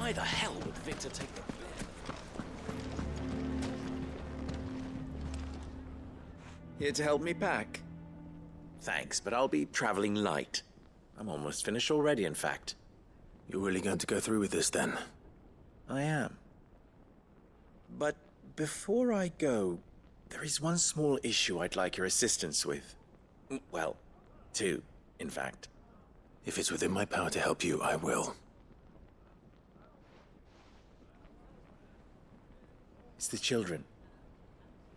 Why the hell would Victor take the bed? Here to help me pack? Thanks, but I'll be traveling light. I'm almost finished already, in fact. You're really going to go through with this, then? I am. But before I go, there is one small issue I'd like your assistance with. Well, two, in fact. If it's within my power to help you, I will. It's the children.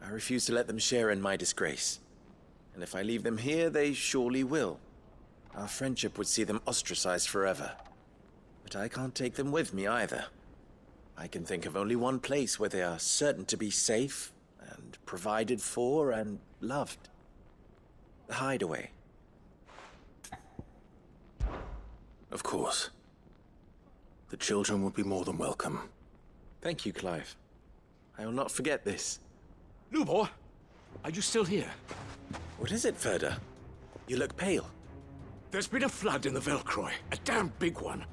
I refuse to let them share in my disgrace. And if I leave them here, they surely will. Our friendship would see them ostracized forever. But I can't take them with me either. I can think of only one place where they are certain to be safe and provided for and loved. The hideaway. Of course. The children would be more than welcome. Thank you, Clive. I will not forget this. Lubor, are you still here? What is it, Ferda? You look pale. There's been a flood in the Velcroy, a damn big one.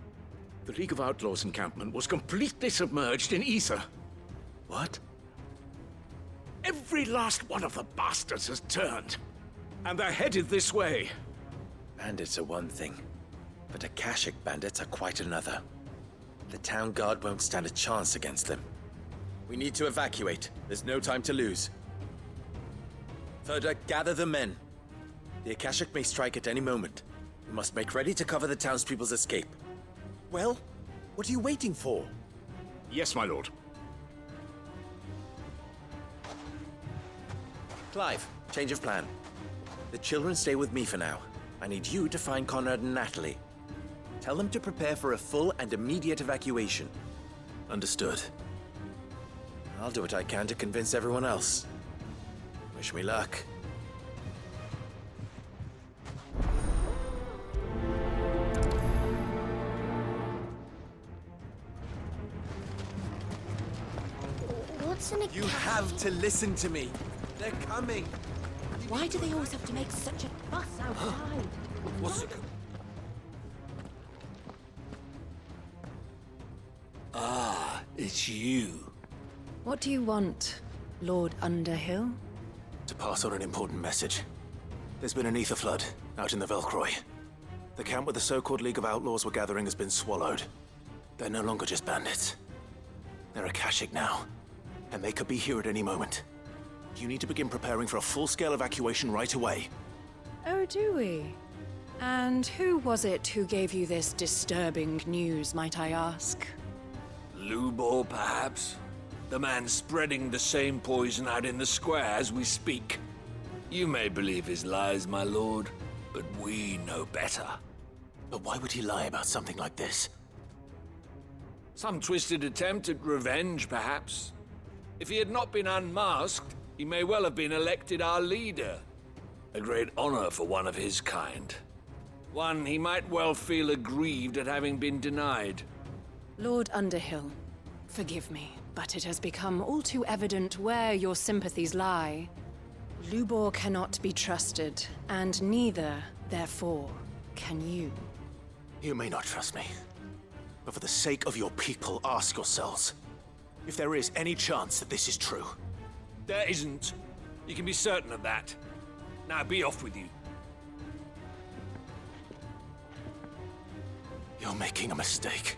The League of Outlaws encampment was completely submerged in ether. What? Every last one of the bastards has turned. And they're headed this way. Bandits are one thing, but Akashic bandits are quite another. The town guard won't stand a chance against them. We need to evacuate. There's no time to lose. Ferda, gather the men. The Akashic may strike at any moment. We must make ready to cover the townspeople's escape. Well, what are you waiting for? Yes, my lord. Clive, change of plan. The children stay with me for now. I need you to find Conrad and Natalie. Tell them to prepare for a full and immediate evacuation. Understood. I'll do what I can to convince everyone else. Wish me luck. What's in a You have to listen to me. They're coming. Why do they always have to make such a fuss outside? What's it? Ah, it's you. What do you want, Lord Underhill? To pass on an important message. There's been an ether flood out in the Velcroy. The camp where the so-called League of Outlaws were gathering has been swallowed. They're no longer just bandits. They're Akashic now, and they could be here at any moment. You need to begin preparing for a full-scale evacuation right away. Oh, do we? And who was it who gave you this disturbing news, might I ask? Lubor, perhaps? The man spreading the same poison out in the square as we speak. You may believe his lies, my lord, but we know better. But why would he lie about something like this? Some twisted attempt at revenge, perhaps. If he had not been unmasked, he may well have been elected our leader. A great honor for one of his kind. One he might well feel aggrieved at having been denied. Lord Underhill, forgive me, but it has become all too evident where your sympathies lie. Lubor cannot be trusted, and neither, therefore, can you. You may not trust me, but for the sake of your people, ask yourselves if there is any chance that this is true. There isn't. You can be certain of that. Now be off with you. You're making a mistake.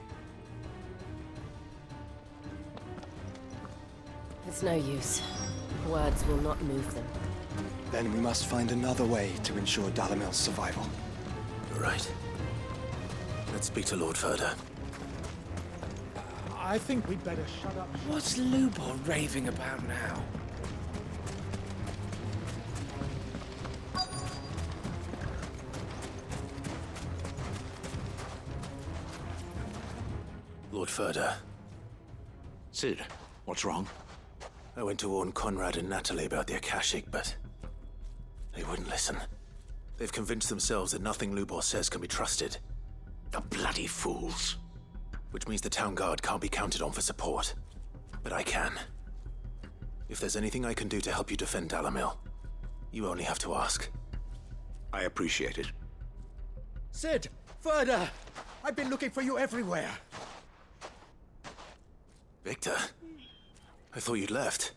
It's no use. Words will not move them. Then we must find another way to ensure Dalamil's survival. You're right. Let's speak to Lord Ferda. I think we'd better shut up. What's Lubor raving about now? Lord Ferda, Sid, what's wrong? I went to warn Conrad and Natalie about the Akashic, but they wouldn't listen. They've convinced themselves that nothing Lubor says can be trusted. The bloody fools. Which means the town guard can't be counted on for support. But I can. If there's anything I can do to help you defend Dalamil, you only have to ask. I appreciate it. Sid! Ferda! I've been looking for you everywhere. Victor, I thought you'd left.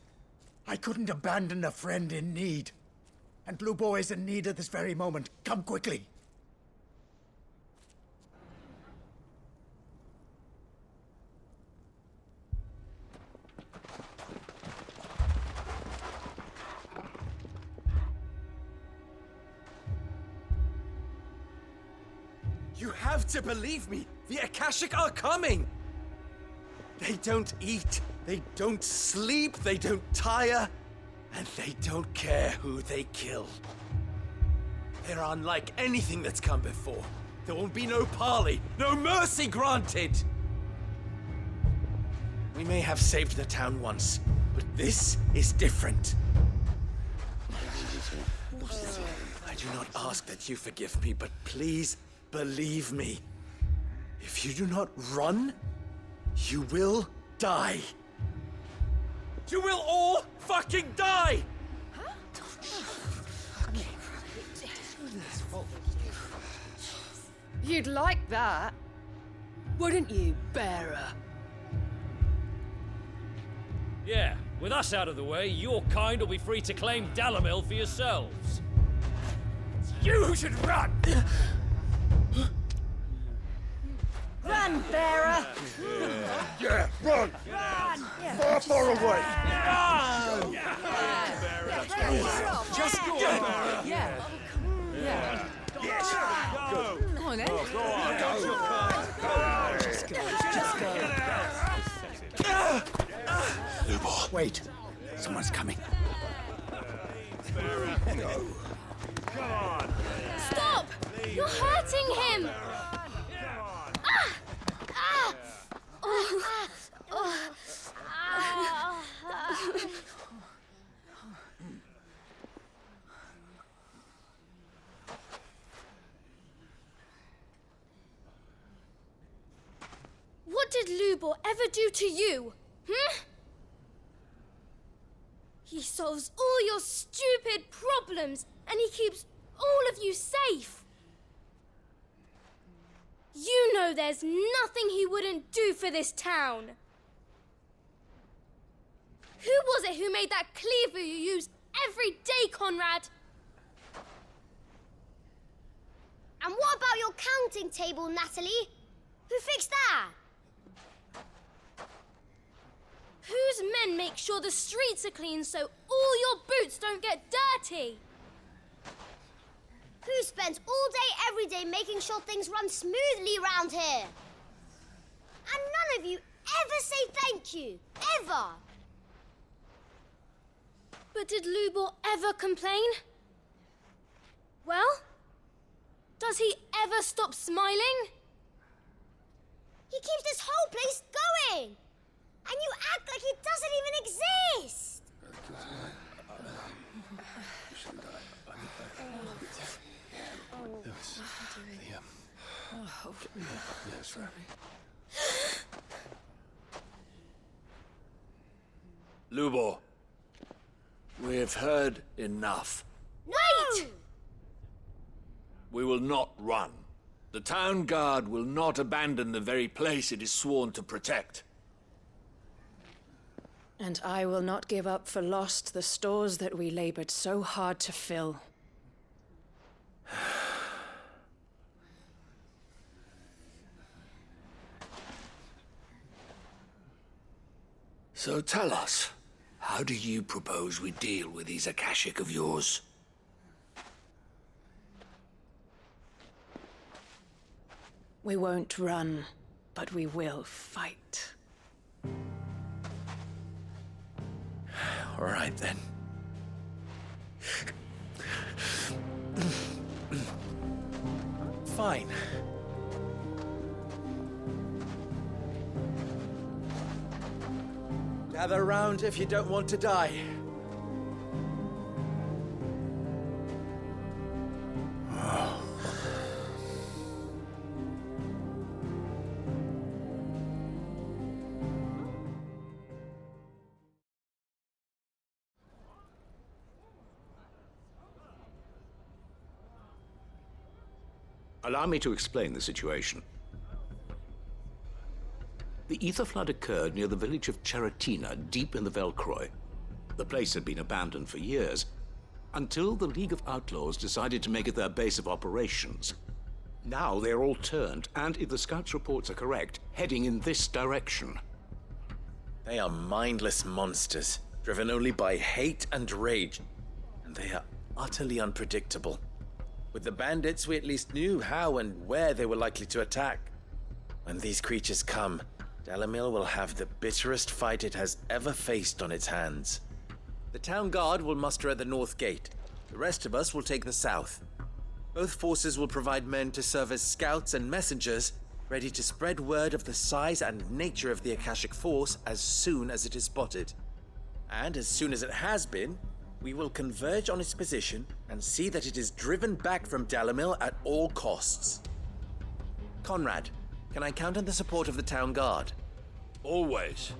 I couldn't abandon a friend in need. And Lubo is in need at this very moment. Come quickly. You have to believe me! The Akashic are coming! They don't eat, they don't sleep, they don't tire, and they don't care who they kill. They're unlike anything that's come before. There will be no parley, no mercy granted! We may have saved the town once, but this is different. I do not ask that you forgive me, but please believe me. If you do not run, you will die. You will all fucking die! You'd like that, wouldn't you, bearer? Yeah, with us out of the way, your kind will be free to claim Dalamil for yourselves. You should run! Run, bearer! Yeah, run! Run! Far, far away! Just go. Yeah. Yeah. Yes! Go! Come on, then. Lubor. Wait. Someone's coming. Stop! You're hurting him! What did Lubor ever do to you? He solves all your stupid problems, and he keeps all of you safe. You know there's nothing he wouldn't do for this town. Who was it who made that cleaver you use every day, Conrad? And what about your counting table, Natalie? Who fixed that? Whose men make sure the streets are clean so all your boots don't get dirty? Who spends all day, every day making sure things run smoothly round here? And none of you ever say thank you, ever. But did Lubor ever complain? Well, does he ever stop smiling? He keeps this whole place going. And you act like it doesn't even exist! Lubor, we've heard enough. Wait! We will not run. The town guard will not abandon the very place it is sworn to protect. And I will not give up for lost the stores that we labored so hard to fill. So tell us, how do you propose we deal with these Akashic of yours? We won't run, but we will fight. All right, then. Fine. Gather round if you don't want to die. Allow me to explain the situation. The ether flood occurred near the village of Cheratina, deep in the Velcroy. The place had been abandoned for years, until the League of Outlaws decided to make it their base of operations. Now they're all turned, and if the scouts' reports are correct, heading in this direction. They are mindless monsters, driven only by hate and rage, and they are utterly unpredictable. With the bandits, we at least knew how and where they were likely to attack. When these creatures come, Dalamil will have the bitterest fight it has ever faced on its hands. The town guard will muster at the north gate. The rest of us will take the south. Both forces will provide men to serve as scouts and messengers, ready to spread word of the size and nature of the Akashic Force as soon as it is spotted. And as soon as it has been, we will converge on its position and see that it is driven back from Dalamil at all costs. Conrad, can I count on the support of the town guard? Always.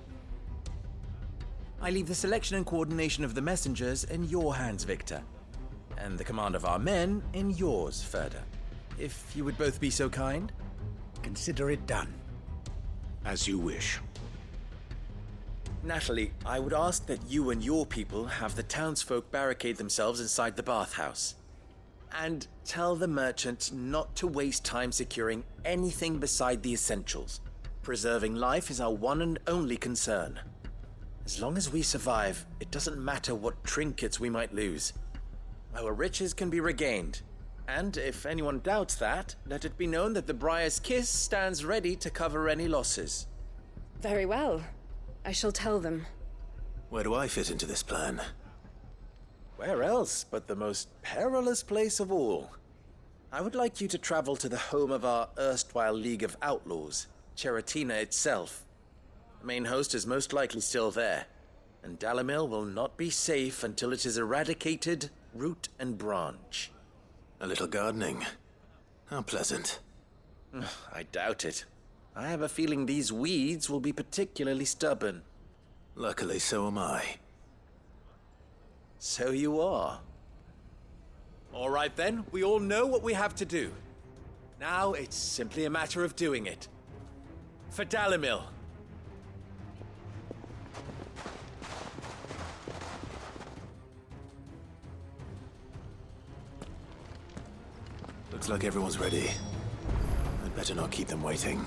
I leave the selection and coordination of the messengers in your hands, Victor. And the command of our men in yours, Ferda. If you would both be so kind. Consider it done. As you wish. Natalie, I would ask that you and your people have the townsfolk barricade themselves inside the bathhouse. And tell the merchant not to waste time securing anything beside the essentials. Preserving life is our one and only concern. As long as we survive, it doesn't matter what trinkets we might lose. Our riches can be regained. And if anyone doubts that, let it be known that the Briar's Kiss stands ready to cover any losses. Very well. I shall tell them. Where do I fit into this plan? Where else but the most perilous place of all? I would like you to travel to the home of our erstwhile League of Outlaws, Cheratina itself. The main host is most likely still there, and Dalamil will not be safe until it is eradicated, root and branch. A little gardening. How pleasant. I doubt it. I have a feeling these weeds will be particularly stubborn. Luckily, so am I. So you are. All right then, we all know what we have to do. Now it's simply a matter of doing it. For Dalamil. Looks like everyone's ready. I'd better not keep them waiting.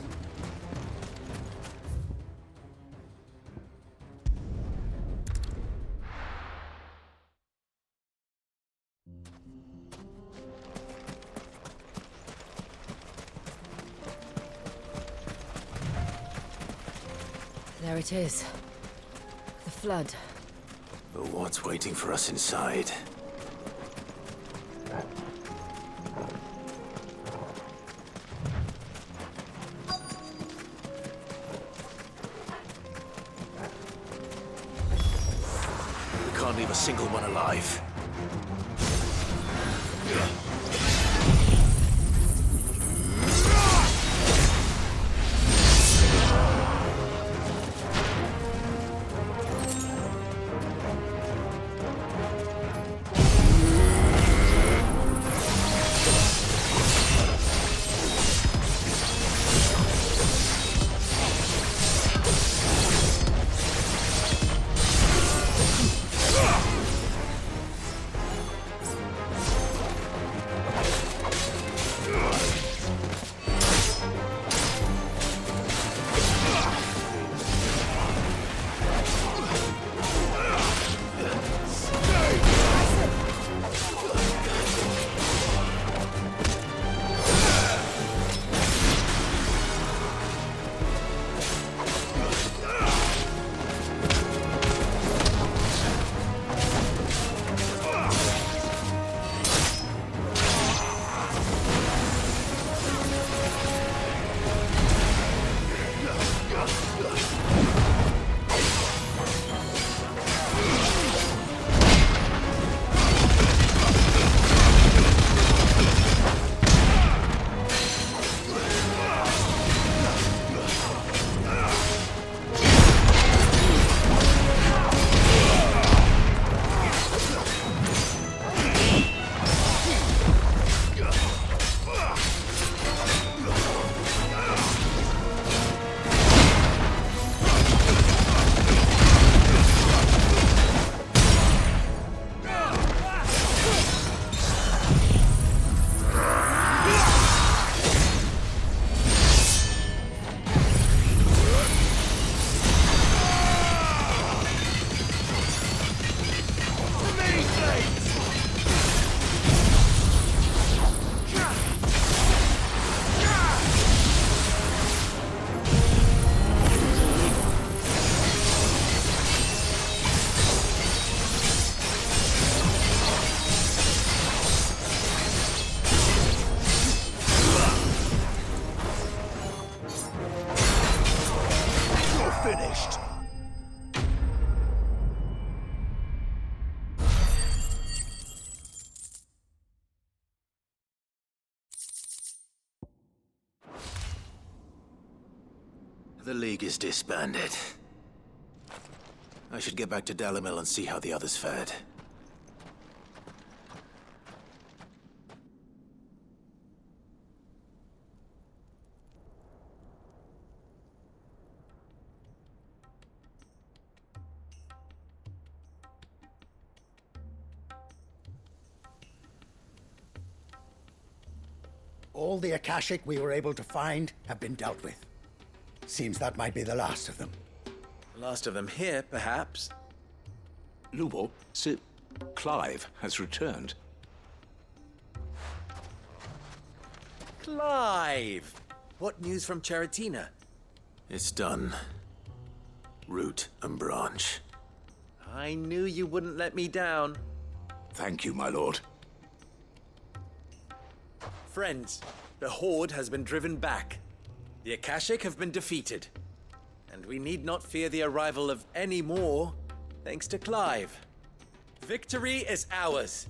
There it is. The flood. But what's waiting for us inside? We can't leave a single one alive. finished. The League is disbanded. I should get back to Dalimil and see how the others fared. All the Akashic we were able to find have been dealt with. Seems that might be the last of them. Last of them here, perhaps. Lubor, Sir Clive has returned. Clive! What news from Charatina? It's done. Root and branch. I knew you wouldn't let me down. Thank you, my lord. Friends, the Horde has been driven back. The Akashic have been defeated. And we need not fear the arrival of any more, thanks to Clive. Victory is ours.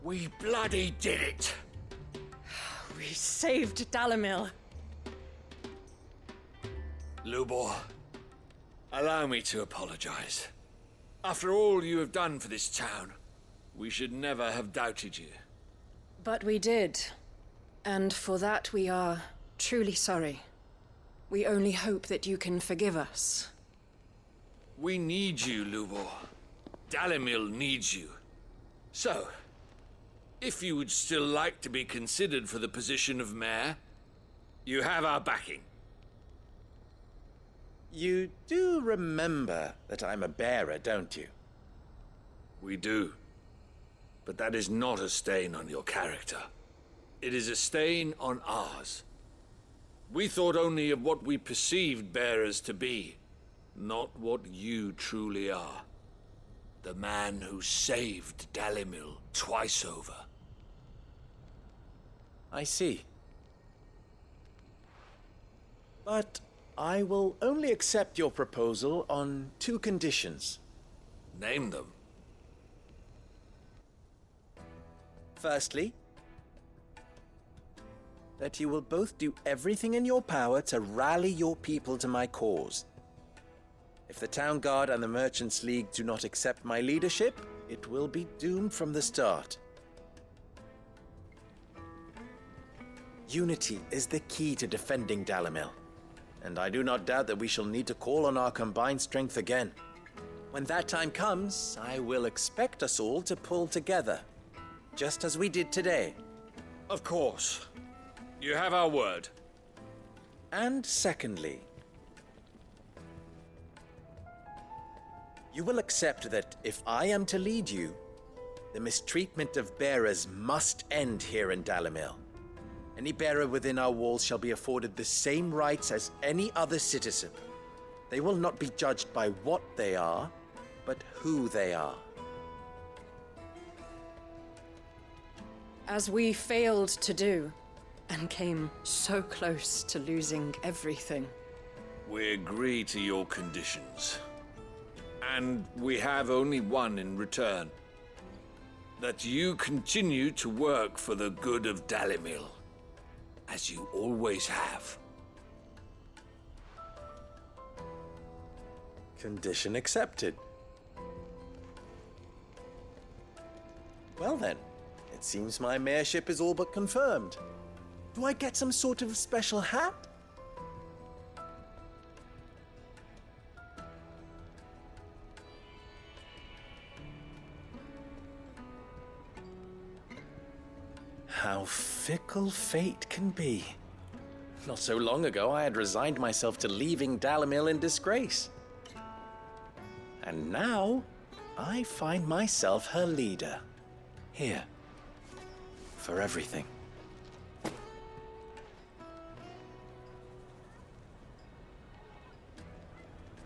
We bloody did it! We saved Dalimil. Lubor, allow me to apologize. After all you have done for this town, we should never have doubted you. But we did. And for that we are truly sorry. We only hope that you can forgive us. We need you, Lubor. Dalimil needs you. So, if you would still like to be considered for the position of mayor, you have our backing. You do remember that I'm a bearer, don't you? We do. But that is not a stain on your character. It is a stain on ours. We thought only of what we perceived bearers to be, not what you truly are. The man who saved Dalimil twice over. I see. But I will only accept your proposal on 2 conditions. Name them. Firstly, that you will both do everything in your power to rally your people to my cause. If the Town Guard and the Merchants League do not accept my leadership, it will be doomed from the start. Unity is the key to defending Dalimil, and I do not doubt that we shall need to call on our combined strength again. When that time comes, I will expect us all to pull together, just as we did today. Of course. You have our word. And secondly, you will accept that if I am to lead you, the mistreatment of bearers must end here in Dalimil. Any bearer within our walls shall be afforded the same rights as any other citizen. They will not be judged by what they are, but who they are. As we failed to do, and came so close to losing everything. We agree to your conditions. And we have only one in return. That you continue to work for the good of Dalimil, as you always have. Condition accepted. Well then, it seems my mayorship is all but confirmed. Do I get some sort of special hat? How fickle fate can be. Not so long ago, I had resigned myself to leaving Dalimil in disgrace. And now, I find myself her leader. Here. For everything.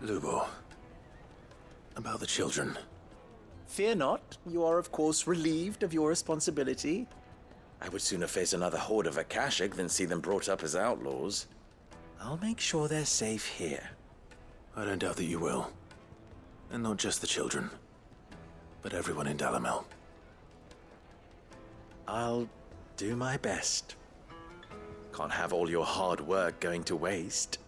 Lubor. About the children. Fear not. You are, of course, relieved of your responsibility. I would sooner face another horde of Akashic than see them brought up as outlaws. I'll make sure they're safe here. I don't doubt that you will. And not just the children, but everyone in Dalamel. I'll do my best. Can't have all your hard work going to waste.